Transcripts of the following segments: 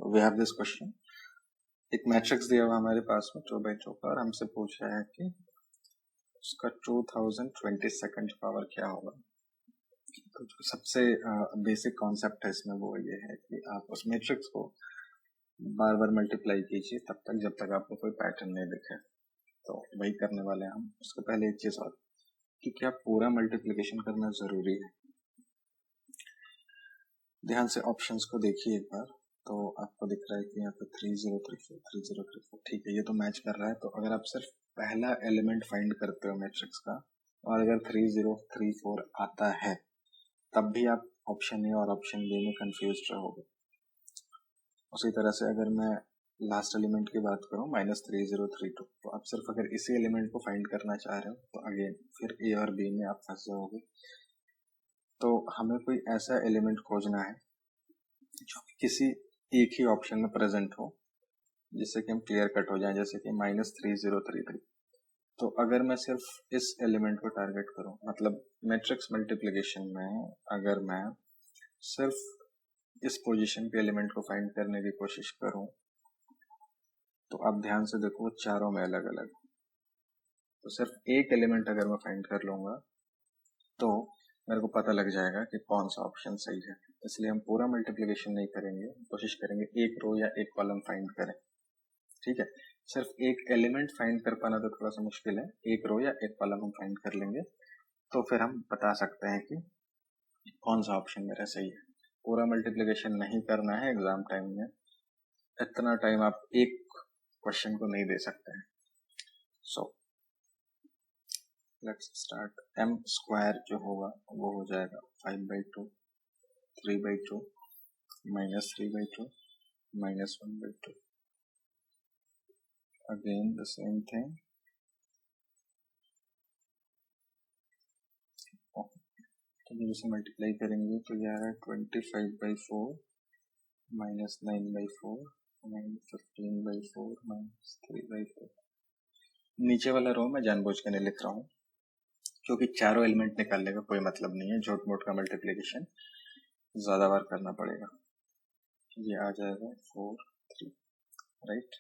We have this question, एक matrix दिया हुआ हमारे पास में 2 by 2 का, और हमसे पूछ रहा है कि उसका 2022 पावर क्या होगा। तो जो सबसे बेसिक कॉन्सेप्ट है इसमें वो ये है कि आप उस मैट्रिक्स को बार बार मल्टीप्लाई कीजिए तब तक जब तक आपको कोई पैटर्न नहीं दिखे। तो वही करने वाले हैं हम। उसके पहले एक चीज और कि क्या पूरा मल्टीप्लिकेशन करना जरूरी है। ध्यान से ऑप्शंस को देखिए एक बार, तो आपको दिख रहा है कि यहाँ पे 3034 ठीक है, ये तो मैच कर रहा है। तो अगर आप सिर्फ पहला एलिमेंट फाइंड करते हो मैट्रिक्स का और अगर 3034 आता है तब भी आप ऑप्शन ए और ऑप्शन बी में कंफ्यूज रहोगे। उसी तरह से अगर मैं लास्ट एलिमेंट की बात करूं -3032, तो आप सिर्फ अगर इसी एलिमेंट को फाइंड करना चाह रहे हो तो अगेन फिर ए और बी में आप फंस जाओगे। तो हमें कोई ऐसा एलिमेंट खोजना है जो किसी एक ही ऑप्शन में प्रेजेंट हो, जिससे कि हम क्लियर कट हो जाए, जैसे कि -3033। तो अगर मैं सिर्फ इस एलिमेंट को टारगेट करूं, मतलब मैट्रिक्स मल्टीप्लिकेशन में अगर मैं सिर्फ इस पोजीशन के एलिमेंट को फाइंड करने की कोशिश करूं, तो आप ध्यान से देखो चारों में अलग अलग। तो सिर्फ एक एलिमेंट अगर मैं फाइंड कर लूंगा तो मेरे को पता लग जाएगा कि कौन सा ऑप्शन सही है। इसलिए हम पूरा मल्टीप्लिकेशन नहीं करेंगे, कोशिश करेंगे एक रो या एक कॉलम फाइंड करें। ठीक है, सिर्फ एक एलिमेंट फाइंड कर पाना तो थोड़ा सा मुश्किल है, एक रो या एक कॉलम हम फाइंड कर लेंगे तो फिर हम बता सकते हैं कि कौन सा ऑप्शन मेरा सही है। पूरा मल्टीप्लिकेशन नहीं करना है एग्जाम टाइम में, इतना टाइम आप एक क्वेश्चन को नहीं दे सकते हैं। So let's start. m square जो होगा वो हो जाएगा 5/2, 3/2, -3/2, -1/2। Again the same thing. तो जब इसे मल्टीप्लाई करेंगे तो ये आ रहा है 25/4 -9/4 -15/4 -3/4। नीचे वाला रो मैं जानबूझ के नहीं लिख रहा हूँ क्योंकि चारों एलिमेंट निकालने का कोई मतलब नहीं है, झूठ मूठ का मल्टीप्लिकेशन ज्यादा बार करना पड़ेगा। ये आ जाएगा 4 3, राइट।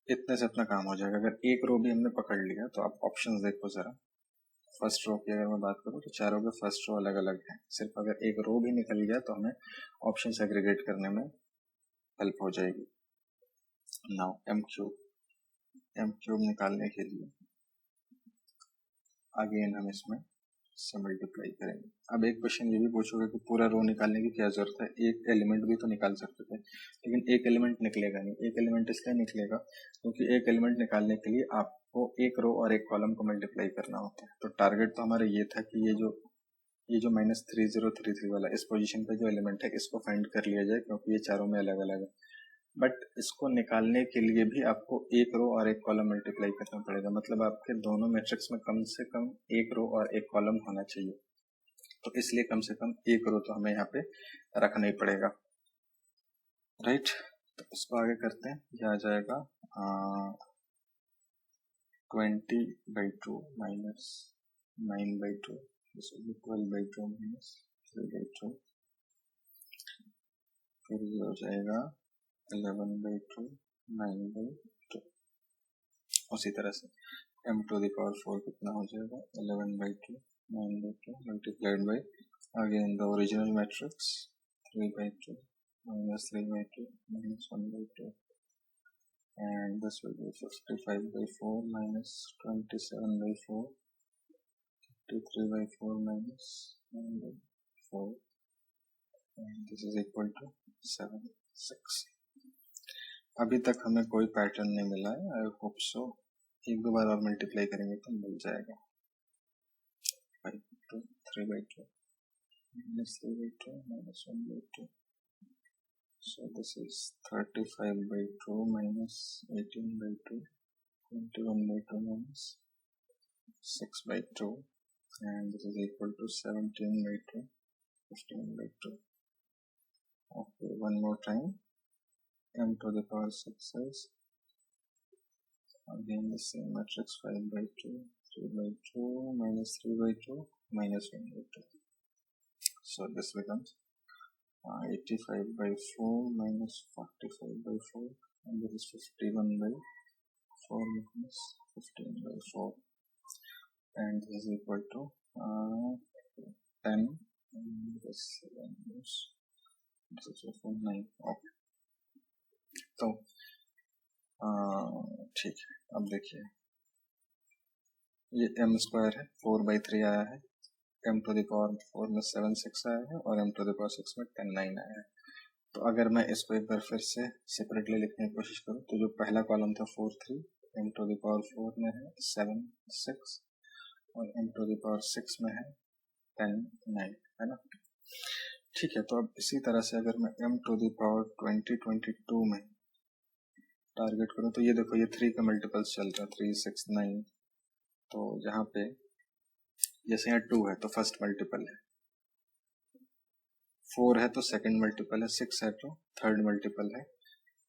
इतने से अपना काम हो जाएगा। अगर एक रो भी हमने पकड़ लिया तो आप ऑप्शंस देखो जरा। फर्स्ट रो की अगर मैं बात करूँ तो चारों के फर्स्ट रो अलग अलग है। सिर्फ अगर एक रो भी निकल गया तो हमें ऑप्शन एग्रीगेट करने में हेल्प हो जाएगी। नाउ एम क्यूब निकालने के लिए अगेन हम इसमें से मल्टीप्लाई करेंगे। अब एक क्वेश्चन ये भी पूछोगे कि पूरा रो निकालने की क्या जरूरत है, एक एलिमेंट भी तो निकाल सकते थे। लेकिन एक एलिमेंट निकलेगा नहीं। एक एलिमेंट इसलिए निकलेगा क्योंकि एक एलिमेंट निकालने के लिए आपको एक रो और एक कॉलम को मल्टीप्लाई करना होता है। तो टारगेट तो हमारा ये था कि ये जो -3033 वाला इस पोजीशन पे जो एलिमेंट है इसको फाइंड कर लिया जाए, क्योंकि ये चारों में अलग अलग है। बट इसको निकालने के लिए भी आपको एक रो और एक कॉलम मल्टीप्लाई करना पड़ेगा। मतलब आपके दोनों मैट्रिक्स में कम से कम एक रो और एक कॉलम होना चाहिए। तो इसलिए कम से कम एक रो तो हमें यहाँ पे रखना ही पड़ेगा, राइट। तो इसको आगे करते हैं। यह आ जाएगा 20/2 -9/2, 12/2 -3/2, फिर ये हो जाएगा 11/2 9/2। उसी तरह से m⁴ कितना हो जाएगा 11/2 9/2 multiplied by again the original matrix 3/2 -3/2 -1/2, and this will be 55/4 -27/4, 53/4 -9/4, and this is equal to 7 6। अभी तक हमें कोई पैटर्न नहीं मिला है। आई होप सो एक दो बार और मल्टीप्लाई करेंगे तो मिल जाएगा। 5/2 3/2 -3/2 -1/2, so this is 35/2 -18/2, 21/2 -6/2, and this is equal to 17/2 15/2। okay, one more time, m⁴ is again the same matrix 5/2 3/2 -3/2 -1/2, so this becomes 85/4 minus 45/4 and this is 51/4 minus 15/4 and this is equal to 10 and this is 9. Okay, तो ठीक है। अब देखिए ये m square है, 4/3 आया है, m to the power 4 में 7 6 आया है और m टू द पावर 6 में 10 9 आया है। तो अगर मैं इसको एक बार फिर से सेपरेटली लिखने की कोशिश करूँ तो जो पहला कॉलम था 4 3, m टू द पावर 4 में है 7 6 और m टू द पावर 6 में है 10 9, है ना। ठीक है, तो अब इसी तरह से अगर मैं m टू द पावर 22 में टारगेट करूँ तो ये देखो ये 3 का मल्टीपल्स चल रहा है, 3 6 9। तो यहाँ पे जैसे यहाँ 2 है तो फर्स्ट मल्टीपल है, 4 है तो सेकंड मल्टीपल है, 6 है तो थर्ड मल्टीपल है,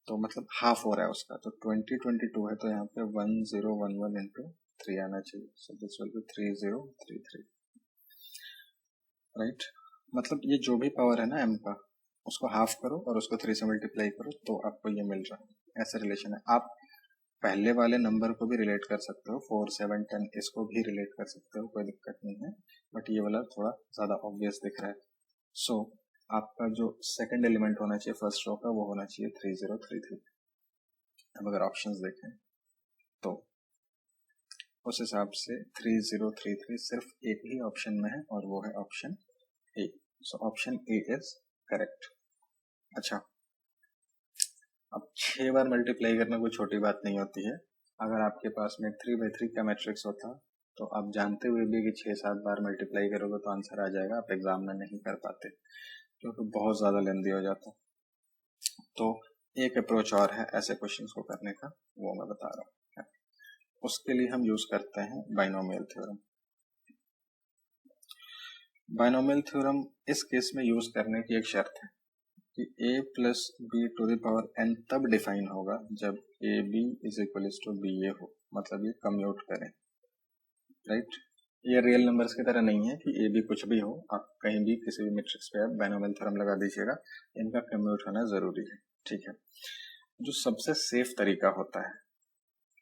तो मतलब हाफ हो रहा है उसका। तो 2022 है तो यहाँ पे 1011 इंटू 3 आना चाहिए। सो दिस विल बी 3033, राइट। मतलब ये जो भी पावर है ना m का, उसको हाफ करो और उसको 3 से मल्टीप्लाई करो तो आपको ये मिल रहा है। ऐसा रिलेशन है। आप पहले वाले नंबर को भी रिलेट कर सकते हो, 4 7 10 इसको भी रिलेट कर सकते हो, कोई दिक्कत नहीं है, बट ये वाला थोड़ा ज्यादा ऑब्वियस दिख रहा है। सो आपका जो सेकंड एलिमेंट होना चाहिए फर्स्ट रो का वो होना चाहिए 3033। अब अगर ऑप्शंस देखें तो उस हिसाब से 3033 सिर्फ एक ही ऑप्शन में है और वो है option A. So option A is correct. अच्छा, अब 6 बार मल्टीप्लाई करना कोई छोटी बात नहीं होती है। अगर आपके पास में 3/3 का मैट्रिक्स होता तो आप जानते हुए भी कि 6-7 बार मल्टीप्लाई करोगे तो आंसर आ जाएगा, आप एग्जाम में नहीं कर पाते क्योंकि बहुत ज्यादा लेंदी हो जाता। तो एक अप्रोच और है ऐसे क्वेश्चंस को करने का, वो मैं बता रहा हूँ। उसके लिए हम यूज करते हैं बाइनोमियल थ्योरम। बाइनोमियल थ्योरम इस केस में यूज करने की एक शर्त है कि a plus B to the power n तब डिफाइन होगा जब A B is equal to B A हो, मतलब ये कम्यूट करें, राइट। ये रियल नंबर्स की तरह नहीं है कि ए बी कुछ भी हो, आप कहीं भी किसी भी मैट्रिक्स पे आप बाइनोमियल थ्योरम लगा दीजिएगा, इनका कम्यूट होना जरूरी है, ठीक है। जो सबसे सेफ तरीका होता है,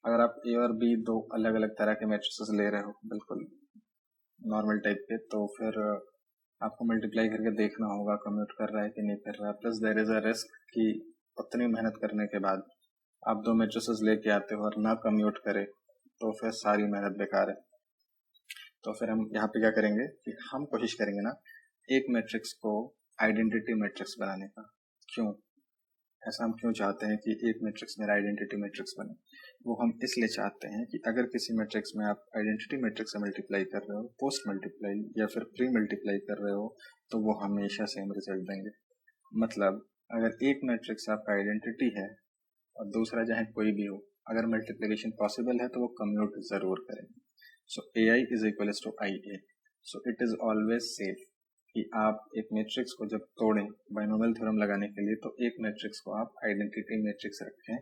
अगर आप ए और बी दो अलग अलग तरह के मैट्रिक्स ले रहे हो बिल्कुल नॉर्मल टाइप के, तो फिर आपको मल्टीप्लाई करके देखना होगा कम्यूट कर रहा है कि नहीं कर रहा है। Plus there is a risk कि उतनी मेहनत करने के बाद आप दो मैट्रिसेस लेके आते हो और ना कम्यूट करे तो फिर सारी मेहनत बेकार है। तो फिर हम यहाँ पे क्या करेंगे कि हम कोशिश करेंगे ना एक मैट्रिक्स को आइडेंटिटी मैट्रिक्स बनाने का। क्यों ऐसा हम क्यों चाहते हैं कि एक मैट्रिक्स मेरा आइडेंटिटी मैट्रिक्स बने? वो हम इसलिए चाहते हैं कि अगर किसी मैट्रिक्स में आप आइडेंटिटी मैट्रिक्स से मल्टीप्लाई कर रहे हो, पोस्ट मल्टीप्लाई या फिर प्री मल्टीप्लाई कर रहे हो, तो वो हमेशा सेम रिजल्ट देंगे। मतलब अगर एक मैट्रिक्स आपका आइडेंटिटी है और दूसरा चाहे कोई भी हो, अगर मल्टीप्लिकेशन पॉसिबल है तो वो कम्यूट जरूर करेंगे। So AI is equal to IA। So it is always safe कि आप एक मैट्रिक्स को जब तोड़ें बाइनोमियल थ्योरम लगाने के लिए तो एक मैट्रिक्स को आप आइडेंटिटी मैट्रिक्स रखें,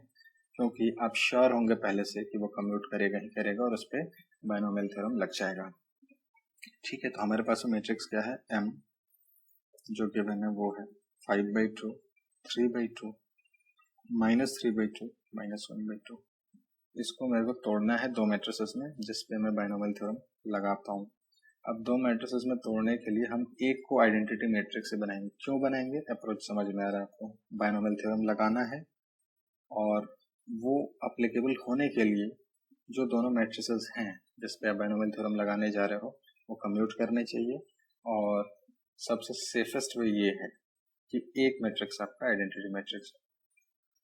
क्योंकि आप श्योर होंगे पहले से कि वो कम्यूट करेगा ही करेगा और उस पर बाइनोमियल थ्योरम लग जाएगा। ठीक है, तो हमारे पास मैट्रिक्स क्या है, M जो गिवन है वो है 5/2 3/2 -3/2 -1/2। इसको मेरे को तोड़ना है दो मैट्रिसेस में जिसपे मैं बाइनोमियल थ्योरम लगा पाऊँ। अब दो मैट्रिसेस में तोड़ने के लिए हम एक को आइडेंटिटी मैट्रिक्स से बनाएंगे। क्यों बनाएंगे? अप्रोच समझ में आ रहा है आपको। बाइनोमियल थ्योरम लगाना है और वो अप्लीकेबल होने के लिए जो दोनों मैट्रिसेस हैं जिस पे आप बाइनोमियल थ्योरम लगाने जा रहे हो वो कम्यूट करने चाहिए। और सबसे सेफेस्ट वे ये है कि एक मैट्रिक्स आपका आइडेंटिटी मैट्रिक्स,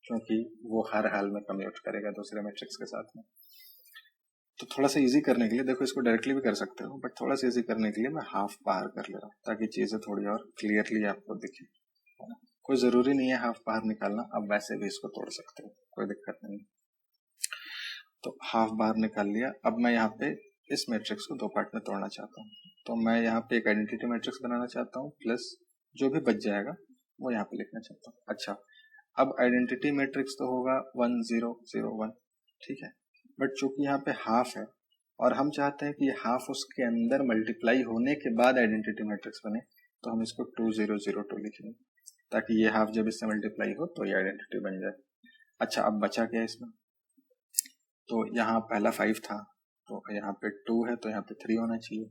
क्योंकि वो हर हाल में कम्यूट करेगा दूसरे मैट्रिक्स के साथ में। तो थोड़ा सा इजी करने के लिए, देखो इसको डायरेक्टली भी कर सकते हो, बट थोड़ा सा इजी करने के लिए मैं हाफ बाहर कर ले रहा हूँ ताकि चीजें थोड़ी और क्लियरली आपको दिखे। कोई जरूरी नहीं है हाफ बाहर निकालना, आप वैसे भी इसको तोड़ सकते हो, कोई दिक्कत नहीं। तो हाफ बाहर निकाल लिया। अब मैं यहाँ पे इस मैट्रिक्स को दो पार्ट में तोड़ना चाहता हूँ, तो मैं यहाँ पे एक आइडेंटिटी मैट्रिक्स बनाना चाहता हूँ, प्लस जो भी बच जाएगा वो यहाँ पे लिखना चाहता हूँ। अच्छा, अब आइडेंटिटी मैट्रिक्स तो होगा 1 0 0 1, ठीक है, बट चूंकि यहाँ पे हाफ है और हम चाहते हैं कि ये हाफ उसके अंदर मल्टीप्लाई होने के बाद आइडेंटिटी मैट्रिक्स बने, तो हम इसको 2 0 0 2 लिखेंगे ताकि ये हाफ जब इससे मल्टीप्लाई हो तो ये आइडेंटिटी बन जाए। अच्छा, अब बचा क्या इसमें, तो यहाँ पहला 5 था, तो यहाँ पे 2 है तो यहाँ पे 3 होना चाहिए,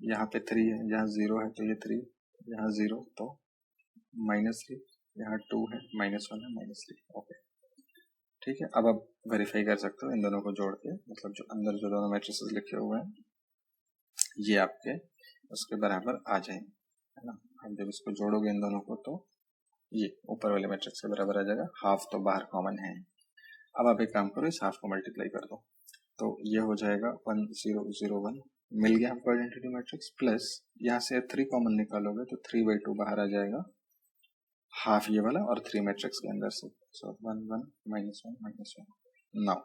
यहाँ पे 3 है, यहाँ 0 है तो ये 3, यहाँ 0 तो -3, यहाँ 2 है, -1 है, -3। ओके ठीक है। अब आप वेरीफाई कर सकते हो इन दोनों को जोड़ के, मतलब जो अंदर जो दोनों मैट्रिसेस लिखे हुए हैं ये आपके उसके बराबर आ जाएंगे, है ना। अब जब इसको जोड़ोगे इन दोनों को तो ये ऊपर वाले मैट्रिक्स के बराबर आ जाएगा, हाफ तो बाहर कॉमन है। अब आप एक काम करो, इस हाफ को मल्टीप्लाई कर दो, तो ये हो जाएगा 1 0 0 1, मिल गया आपको आइडेंटिटी मैट्रिक्स। प्लस यहाँ से 3 कॉमन निकालोगे तो 3/2 बाहर आ जाएगा, हाफ ये वाला और 3 मैट्रिक्स के अंदर से, सो 1 1 -1 -1। नाउ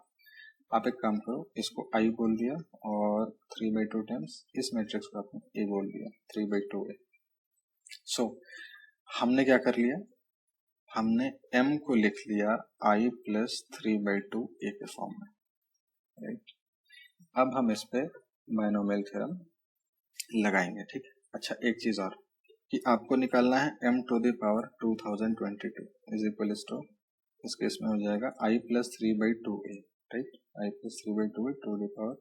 आप एक काम करो, इसको आई बोल दिया और 3/2 टाइम्स इस मैट्रिक्स को आपने ए बोल दिया, 3/2 ए। सो हमने क्या कर लिया, हमने m को लिख लिया i + 3/2 ए के फॉर्म में, राइट। अब हम इस पे बायनोमियल थ्योरम लगाएंगे, ठीक है। अच्छा, एक चीज और कि आपको निकालना है m⁻2022 इज इक्वल टू, इस केस में हो जाएगा i + 3/2a, right. i + 3/2a to the power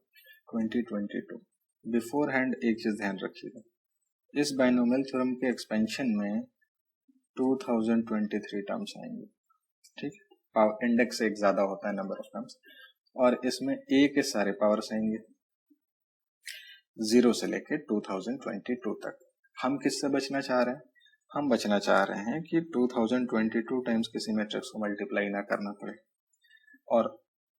2022। Beforehand एक चीज ध्यान रखिएगा, इस बायनोमियल थ्योरम के एक्सपेंशन में 2023 टर्म्स आएंगे, ठीक है। पावर इंडेक्स से एक ज्यादा होता है नंबर ऑफ टर्म्स, और इसमें a के सारे पावर्स आएंगे 0 से लेके 2022 तक। हम किससे बचना चाह रहे हैं, हम बचना चाह रहे हैं कि 2022 टाइम्स किसी मैट्रिक्स को मल्टीप्लाई ना करना पड़े। और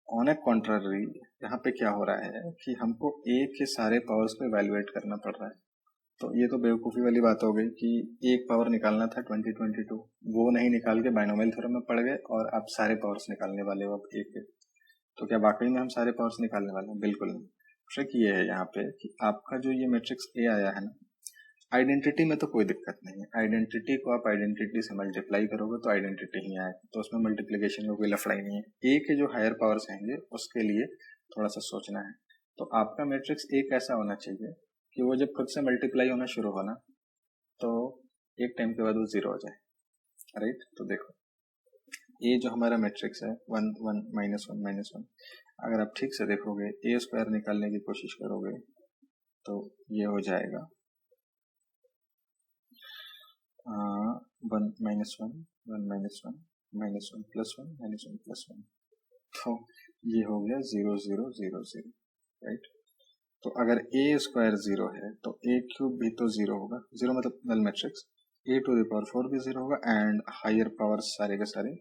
ऑन ए कॉन्ट्ररी यहाँ पे क्या हो रहा है कि हमको a के सारे पावर्स को इवेल्युएट करना पड़ रहा है। तो ये तो बेवकूफ़ी वाली बात हो गई कि एक पावर निकालना था 2022, वो नहीं निकाल के बायनोमियल थ्योरम में पड़ गए और आप सारे पावर्स निकालने वाले हो अब a के। तो क्या वाकई में हम सारे पावर्स निकालने वाले हैं? बिल्कुल नहीं। ट्रिक ये है यहाँ पे कि आपका जो ये मैट्रिक्स ए आया है ना, आइडेंटिटी में तो कोई दिक्कत नहीं है, आइडेंटिटी को आप आइडेंटिटी से मल्टीप्लाई करोगे तो आइडेंटिटी ही आएगा, तो उसमें मल्टीप्लिकेशन का कोई लफड़ा ही नहीं है। ए के जो हायर पावर्स आएंगे उसके लिए थोड़ा सा सोचना है। तो आपका मैट्रिक्स ए कैसा होना चाहिए कि वो जब खुद से मल्टीप्लाई होना शुरू होना तो एक टाइम के बाद वो 0 हो जाए, राइट। तो देखो ये जो हमारा मैट्रिक्स है 1 1 -1 -1, अगर आप ठीक से देखोगे a² निकालने की कोशिश करोगे तो ये हो जाएगा 1 -1 1 -1 -1 +1 -1 +1, तो ये हो गया 0 0 0 0, राइट। तो अगर a² 0 है तो a³ भी तो 0 होगा, 0 मतलब नल मैट्रिक्स, a⁴ भी 0 होगा एंड हायर पावर्स सारे के सारे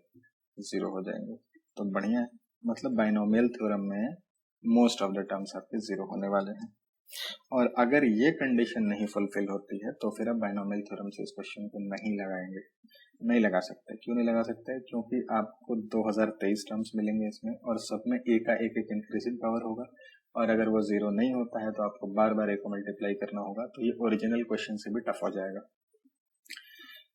0 हो जाएंगे। तो बढ़िया है, मतलब बाइनोमियल थ्योरम में मोस्ट ऑफ द टर्म्स आपके 0 होने वाले हैं। और अगर ये कंडीशन नहीं फुलफिल होती है तो फिर आप बाइनोमियल थ्योरम से इस क्वेश्चन को नहीं लगाएंगे, नहीं लगा सकते। क्यों नहीं लगा सकते? क्योंकि आपको 2023 टर्म्स मिलेंगे इसमें और सब में a का एक इंक्रीजिंग पावर होगा, और अगर वो 0 नहीं होता है तो आपको बार बार a को मल्टीप्लाई करना होगा, तो ये ओरिजिनल क्वेश्चन से भी टफ हो जाएगा,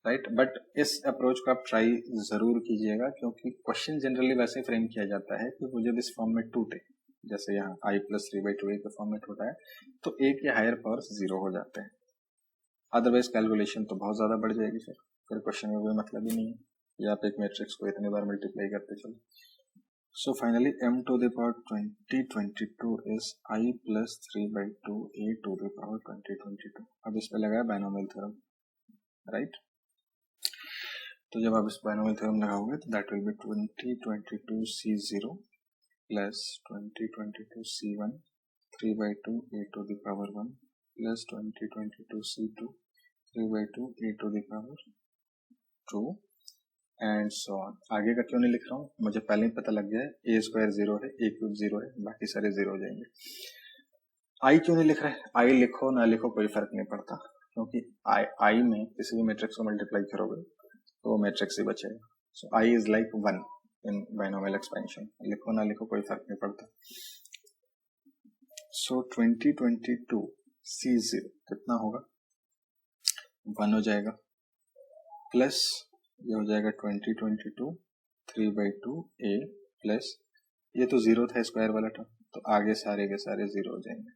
राइट। बट इस अप्रोच को आप ट्राई जरूर कीजिएगा, क्योंकि क्वेश्चन जनरली वैसे फ्रेम किया जाता है कि वो जब इस फॉर्म में टूटे, जैसे यहाँ i + 3/2 a के फॉर्म में टूटा है तो a के हायर पावर्स 0 हो जाते हैं, अदरवाइज कैलकुलेशन तो बहुत ज्यादा बढ़ जाएगी, फिर क्वेश्चन में कोई मतलब ही नहीं है, या आप एक मैट्रिक्स को इतनी बार मल्टीप्लाई करते चलो। So finally m⁻2022 is i + 3/2 a⁻2022। अब इस पे लगाया बायनोमियल थ्योरम, राइट। तो जब आप इस बायनोमियल थ्योरम लगाओगे तो that will be 2022c0 + 2022c1 3/2 a⁻1 + 2022c2 3/2 a⁻2 and so on. आगे का क्यों नहीं लिख रहा हूँ, मुझे पहले ही पता लग गया है a² 0 है, a³ 0 है, बाकी सारे 0 हो जाएंगे। आई क्यों नहीं लिख रहे? आई लिखो ना लिखो कोई फर्क नहीं पड़ता, क्योंकि आई में किसी भी मैट्रिक्स को मल्टीप्लाई करोगे तो वो मैट्रिक्स ही बचेगा। So I is like 1 in binomial expansion, लिखो ना लिखो कोई फर्क नहीं पड़ता। सो 2022 C0 कितना होगा? 1 हो जाएगा, प्लस ये हो जाएगा 2022 3/2 a प्लस ये तो 0 था स्क्वायर वाला टर्म, तो आगे सारे के सारे 0 हो जाएंगे।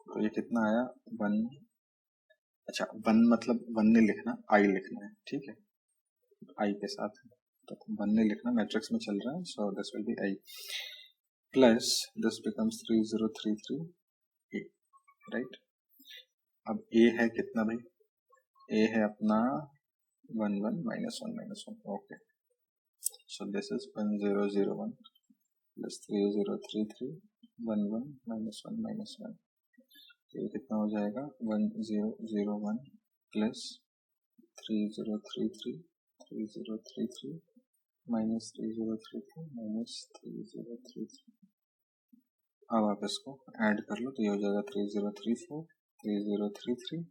तो ये कितना आया 1, अच्छा 1 मतलब 1 नहीं लिखना, आई लिखना है, ठीक है। आई के साथ, तो 1 नहीं लिखना, मैट्रिक्स में चल रहा है, so this will be I plus this becomes 3033 A, right. अब ए है कितना भाई, ए है अपना 1 1 -1 -1, okay. So this is 1001 plus 3033 11 -1 तो ये कितना हो जाएगा 1001 plus 3033 3033 minus 3033 minus 3033। अब आप इसको ऐड कर लो तो ये हो जाएगा 3034 3033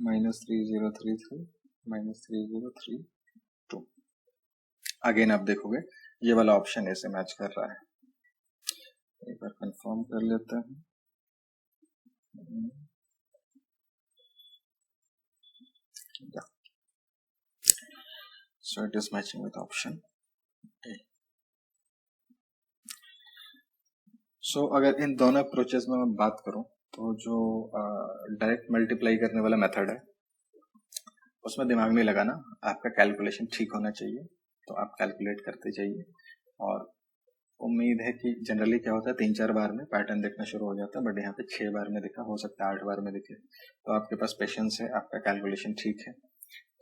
minus 3033 minus 3032। अगेन आप देखोगे ये वाला ऑप्शन ऐसे मैच कर रहा है, एक बार कंफर्म कर लेते हैं। So it is matching with option A. So अगर इन दोनों अप्रोचेस में मैं बात करूं तो जो डायरेक्ट मल्टीप्लाई करने वाला मेथड है उसमें दिमाग नहीं लगाना, आपका कैलकुलेशन ठीक होना चाहिए, तो आप कैलकुलेट करते जाइए। और उम्मीद है कि जनरली क्या होता है 3-4 बार में पैटर्न देखना शुरू हो जाता है, बट यहाँ पे 6 बार में दिखा, हो सकता है 8 बार में दिखे, तो आपके पास पेशेंस है, आपका कैलकुलेशन ठीक है,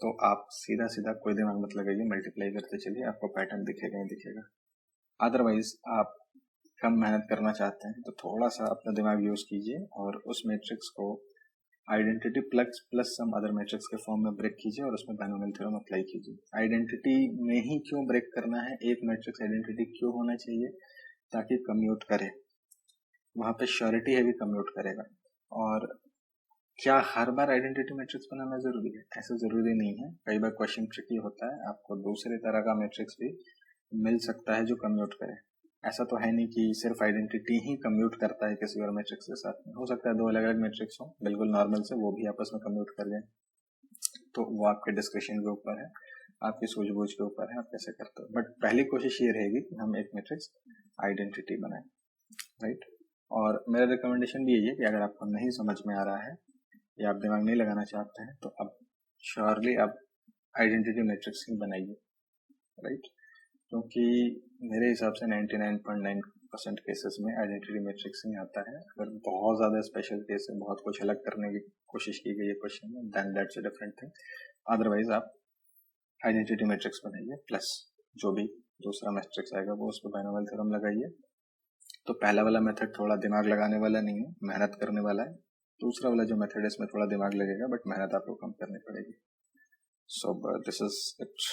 तो आप सीधा सीधा कोई दिमाग मत लगाइए, मल्टीप्लाई करते चलिए, आपको पैटर्न दिखेगा ही दिखेगा। अदरवाइज आप कम मेहनत करना चाहते हैं तो थोड़ा सा अपना दिमाग यूज कीजिए और उस मैट्रिक्स को identity plus some other matrix के फॉर्म में ब्रेक कीजिए और उसमें बाइनोमियल थ्योरम अप्लाई कीजिए। आइडेंटिटी में ही क्यों ब्रेक करना है, एक मैट्रिक्स आइडेंटिटी क्यों होना चाहिए, ताकि कम्यूट करे, वहां पे श्योरिटी है भी कम्यूट करेगा। और क्या हर बार आइडेंटिटी मैट्रिक्स बनाना जरूरी है, ऐसा जरूरी नहीं है, कई बार क्वेश्चन ट्रिकी होता है, आपको दूसरे तरह का मैट्रिक्स भी मिल सकता है जो कम्यूट करे। ऐसा तो है नहीं कि सिर्फ आइडेंटिटी ही कम्यूट करता है किसी और मैट्रिक्स के साथ में, हो सकता है 2 अलग अलग मैट्रिक्स हो बिल्कुल नॉर्मल से, वो भी आपस में कम्यूट कर लें, तो वो आपके डिस्कशन के ऊपर है, आपकी सूझबूझ के ऊपर है, आप कैसे करते हो। बट पहली कोशिश ये रहेगी कि हम एक मैट्रिक्स आइडेंटिटी बनाएं, राइट। और मेरा रिकमेंडेशन भी यही है कि अगर आपको नहीं समझ में आ रहा है या आप दिमाग नहीं लगाना चाहते हैं तो अब श्योरली आप आइडेंटिटी मैट्रिक्स ही बनाइए, राइट। क्योंकि मेरे हिसाब से 99.9% केसेस में आइडेंटिटी मैट्रिक्स ही आता है। अगर बहुत ज़्यादा स्पेशल केस है, बहुत कुछ अलग करने की कोशिश की गई है क्वेश्चन में, then that's a different thing. Otherwise आप आइडेंटिटी मैट्रिक्स बनाइए प्लस जो भी दूसरा मैट्रिक्स आएगा वो उस पर बाइनोमियल थ्योरम लगाइए। तो पहला वाला मेथड थोड़ा दिमाग लगाने वाला नहीं है, मेहनत करने वाला है। दूसरा वाला जो मेथड है इसमें थोड़ा दिमाग लगेगा बट मेहनत आपको कम करनी पड़ेगी। So this is it.